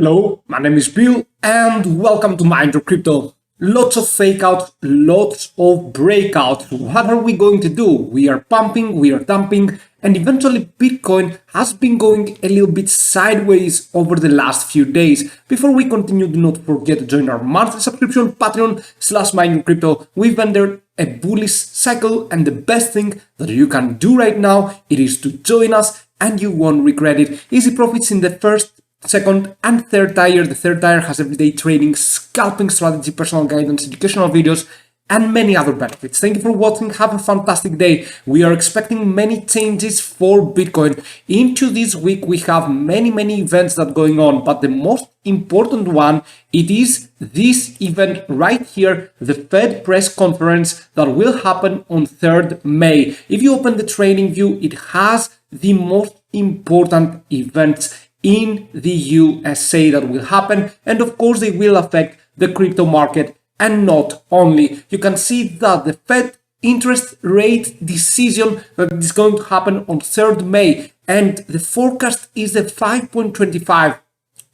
Hello, my name is Bill and welcome to MindYourCrypto. Lots of fake outs, lots of breakouts. What are we going to do? We are pumping, we are dumping, and eventually Bitcoin has been going a little bit sideways over the last few days. Before we continue, do not forget to join our monthly subscription Patreon/MindYourCrypto. We've entered a bullish cycle, and the best thing that you can do right now, it is to join us and you won't regret it. Easy profits in the first, second and third tier. The third tier has everyday trading, scalping strategy, personal guidance, educational videos, and many other benefits. Thank you for watching. Have a fantastic day. We are expecting many changes for Bitcoin. Into this week, we have many events that are going on, but the most important one, it is this event right here, the Fed press conference that will happen on 3rd May. If you open the trading view, it has the most important events in the USA that will happen, and of course they will affect the crypto market. And not only, you can see that the Fed interest rate decision that is going to happen on 3rd May, and the forecast is at 5.25.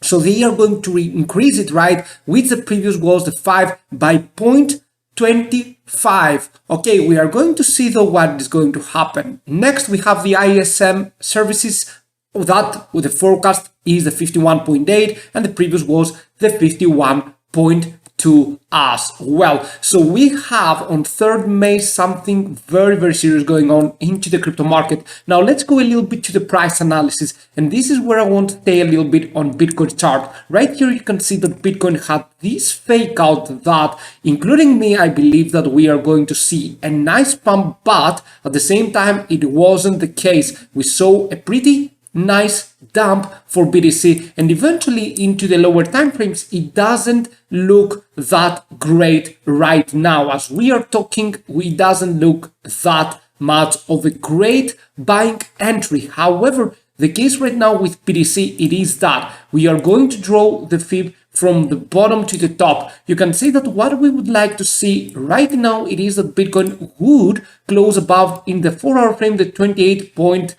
So they are going to increase it, right? Which the previous was the 5 by 0.25. Okay, we are going to see though what is going to happen. Next, we have the ISM services. That with the forecast is the 51.8 and the previous was the 51.2 as well. So we have on 3rd May something very serious going on into the crypto market. Now let's go a little bit to the price analysis, and this is where I want to stay a little bit on Bitcoin chart. Right here you can see that Bitcoin had this fake out that, including me, I believe that we are going to see a nice pump, but at the same time it wasn't the case. We saw a pretty nice dump for BTC, and eventually into the lower time frames it doesn't look that great right now. As we are talking, it doesn't look that much of a great buying entry. However, the case right now with BTC, it is that we are going to draw the fib from the bottom to the top. You can see that what we would like to see right now, it is that Bitcoin would close above in the 4-hour frame the 28.6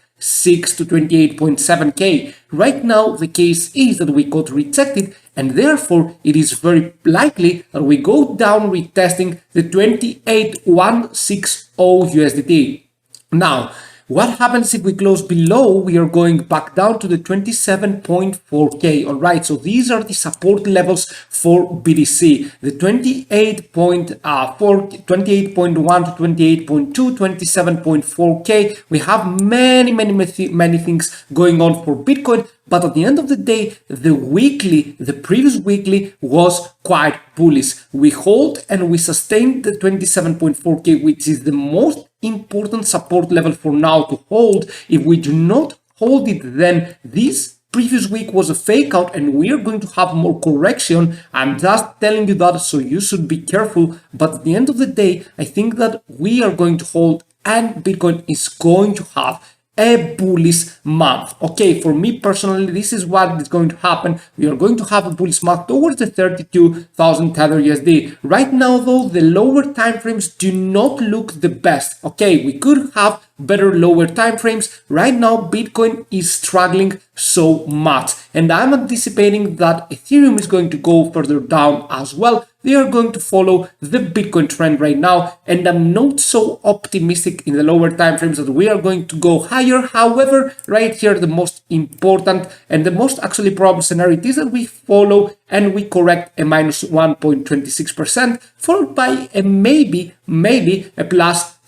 to 28.7k. Right now the case is that we got rejected, and therefore it is very likely that we go down retesting the 28.160 USDT. Now what happens if we close below? We are going back down to the 27.4k. All right, so these are the support levels for BTC, the 28.1 to 28.2, 27.4k. We have many things going on for Bitcoin, but at the end of the day, the previous weekly was quite bullish. We hold and we sustained the 27.4k, which is the most important support level for now to hold. If we do not hold it, then this previous week was a fake out and we are going to have more correction. I'm just telling you that, so you should be careful. But at the end of the day, I think that we are going to hold and Bitcoin is going to have a bullish month. Okay, for me personally, this is what is going to happen. We are going to have a bullish month towards the 32,000 Tether USD. Right now though, the lower time frames do not look the best. Okay, we could have better lower time frames. Right now Bitcoin is struggling so much, and I'm anticipating that Ethereum is going to go further down as well. They are going to follow the Bitcoin trend right now, and I'm not so optimistic in the lower time frames that we are going to go higher. However, right here the most important and the most actually probable scenario is that we follow and we correct a minus 1.26%, followed by a maybe a minus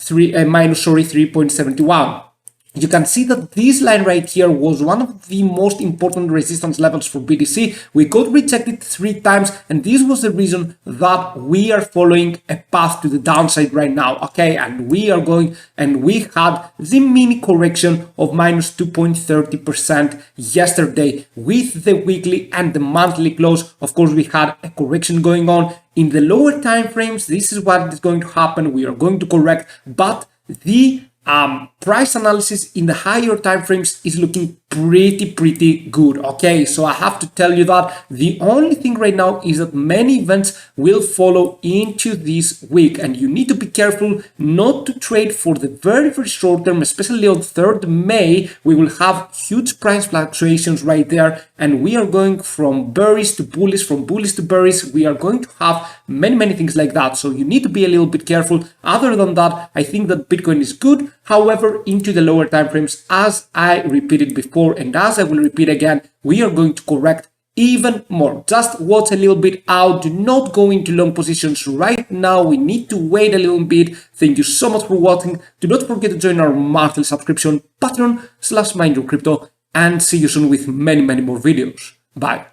3.71. You can see that this line right here was one of the most important resistance levels for BTC. We got rejected 3 times, and this was the reason that we are following a path to the downside right now. Okay, and we are going, and we had the mini correction of minus 2.30% yesterday with the weekly and the monthly close. Of course, we had a correction going on in the lower time frames. This is what is going to happen. We are going to correct, but the price analysis in the higher time frames is looking pretty good. Okay, so I have to tell you that the only thing right now is that many events will follow into this week, and you need to be careful not to trade for the very short term, especially on 3rd May. We will have huge price fluctuations right there, and we are going from bearish to bullish, from bullish to bearish. We are going to have many things like that, so you need to be a little bit careful. Other than that, I think that Bitcoin is good. However, into the lower time frames, as I repeated before and as I will repeat again, we are going to correct even more. Just watch a little bit out. Do not go into long positions right now. We need to wait a little bit. Thank you so much for watching. Do not forget to join our monthly subscription, Patreon/MindYourCrypto, and see you soon with many more videos. Bye.